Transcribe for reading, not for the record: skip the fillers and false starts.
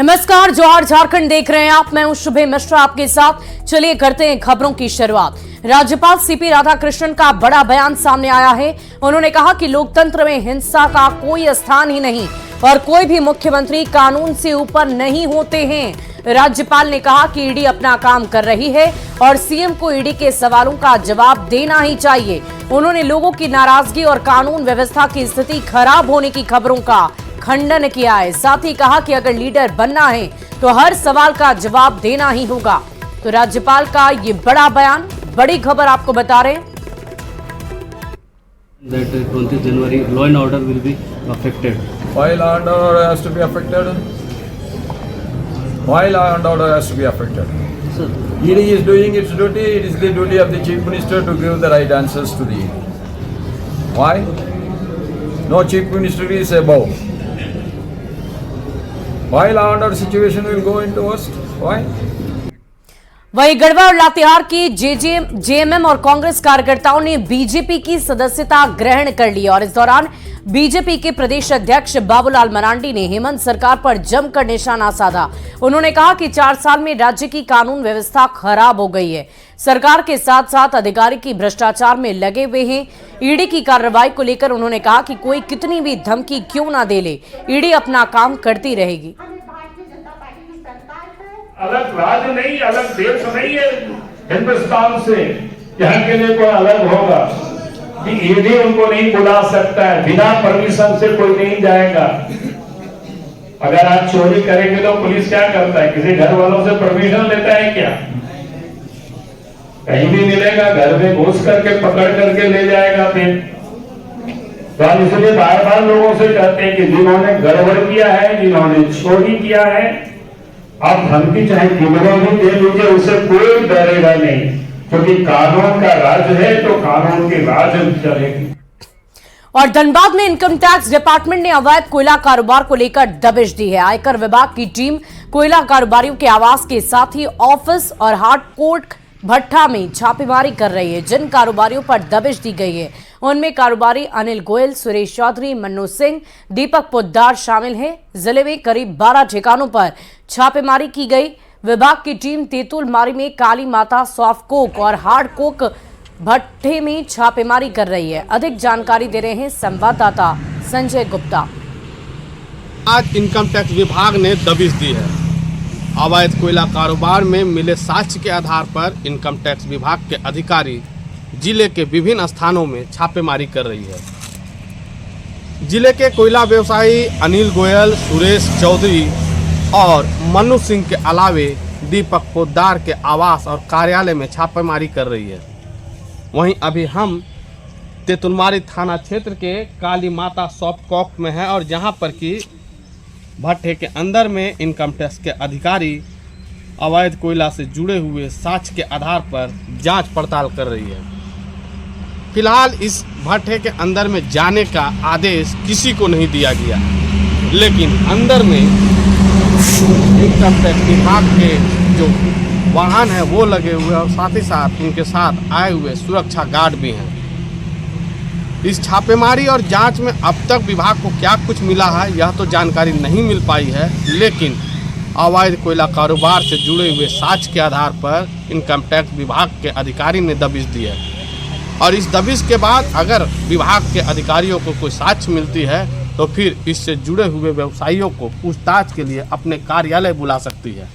नमस्कार, जौहर झारखंड देख रहे हैं आप। मैं हूं शुभे मिश्रा आपके साथ। चलिए करते हैं खबरों की शुरुआत। राज्यपाल सीपी राधाकृष्णन का बड़ा बयान सामने आया है। उन्होंने कहा कि लोकतंत्र में हिंसा का कोई स्थान ही नहीं और कोई भी मुख्यमंत्री कानून से ऊपर नहीं होते हैं। राज्यपाल ने कहा कि ईडी अपना काम कर रही है और सीएम को ईडी के सवालों का जवाब देना ही चाहिए। उन्होंने लोगों की नाराजगी और कानून व्यवस्था की स्थिति खराब होने की खबरों का खंडन किया है। साथ ही कहा कि अगर लीडर बनना है तो हर सवाल का जवाब देना ही होगा। तो राज्यपाल का ये बड़ा बयान, बड़ी खबर आपको बता रहे हैं। That 20th January law and order will be affected. Why law and order has to be affected? Why law and order has to be affected? Sir, ED is doing its duty. It is the duty of the Chief Minister to give the right answers to the ED. Why? No Chief Minister is above. Why law and order situation will go into worst? Why? वहीं गढ़वा और लातेहार की JMM और कांग्रेस कार्यकर्ताओं ने BJP की सदस्यता ग्रहण कर ली और इस दौरान बीजेपी के प्रदेश अध्यक्ष बाबूलाल मरांडी ने हेमंत सरकार पर जमकर निशाना साधा। उन्होंने कहा कि 4 साल में राज्य की कानून व्यवस्था खराब हो गई है। सरकार के साथ साथ अधिकारी की भ्रष्टाचार में लगे हुए हैं। ईडी की कार्रवाई को लेकर उन्होंने कहा कि कोई कितनी भी धमकी क्यों ना दे ले, ईडी अपना काम करती रहेगी। अलग राज्य नहीं, अलग देश नहीं है हिंदुस्तान से, यहाँ के लिए कोई अलग होगा कि ईडी उनको नहीं बुला सकता है, बिना परमिशन से कोई नहीं जाएगा। अगर आप चोरी करेंगे तो पुलिस क्या करता है? किसी घर वालों से परमिशन लेता है क्या? कहीं भी मिलेगा, घर में घुस करके पकड़ करके ले जाएगा। फिर तो हम इसलिए बार बार लोगों से कहते हैं कि जिन्होंने गड़बड़ किया है, जिन्होंने चोरी किया है, आप धमकी चाहे कितनों भी दे लीजिए, उससे कोई डरेगा नहीं, क्योंकि कानून का राज है तो कानून की राज चलेगी। और धनबाद में इनकम टैक्स डिपार्टमेंट ने अवैध कोयला कारोबार को लेकर दबिश दी है। आयकर विभाग की टीम कोयला कारोबारियों के आवास के साथ ही ऑफिस और हार्ड कोर्ट भट्ठा में छापेमारी कर रही है। जिन कारोबारियों पर दबिश दी गई है उनमें कारोबारी अनिल गोयल, सुरेश चौधरी, मन्नू सिंह, दीपक पोद्दार शामिल हैं। जिले में करीब 12 ठिकानों पर छापेमारी की गई। विभाग की टीम तेतुल मारी में काली माता सॉफ्ट कोक और हार्ड कोक भट्ठे में छापेमारी कर रही है। अधिक जानकारी दे रहे हैं संवाददाता संजय गुप्ता। आज इनकम टैक्स विभाग ने दबिश दी है। अवैध कोयला कारोबार में मिले साक्ष्य के आधार पर इनकम टैक्स विभाग के अधिकारी जिले के विभिन्न स्थानों में छापेमारी कर रही है। जिले के कोयला व्यवसायी अनिल गोयल, सुरेश चौधरी और मन्नू सिंह के अलावे दीपक पोद्दार के आवास और कार्यालय में छापेमारी कर रही है। वहीं अभी हम तेतुलमारी थाना क्षेत्र के काली माता सॉफ्ट कॉक में है और जहां पर कि भट्ठे के अंदर में इनकम टैक्स के अधिकारी अवैध कोयला से जुड़े हुए साक्ष्य के आधार पर जांच पड़ताल कर रही है। फिलहाल इस भट्ठे के अंदर में जाने का आदेश किसी को नहीं दिया गया, लेकिन अंदर में इनकम टैक्स विभाग के जो वाहन है वो लगे हुए और साथ ही साथ उनके साथ आए हुए सुरक्षा गार्ड भी हैं। इस छापेमारी और जांच में अब तक विभाग को क्या कुछ मिला है यह तो जानकारी नहीं मिल पाई है, लेकिन अवैध कोयला कारोबार से जुड़े हुए साक्ष्य के आधार पर इनकम टैक्स विभाग के अधिकारी ने दबिश दी है और इस दबिश के बाद अगर विभाग के अधिकारियों को कोई साक्ष्य मिलती है तो फिर इससे जुड़े हुए व्यवसायियों को पूछताछ के लिए अपने कार्यालय बुला सकती है।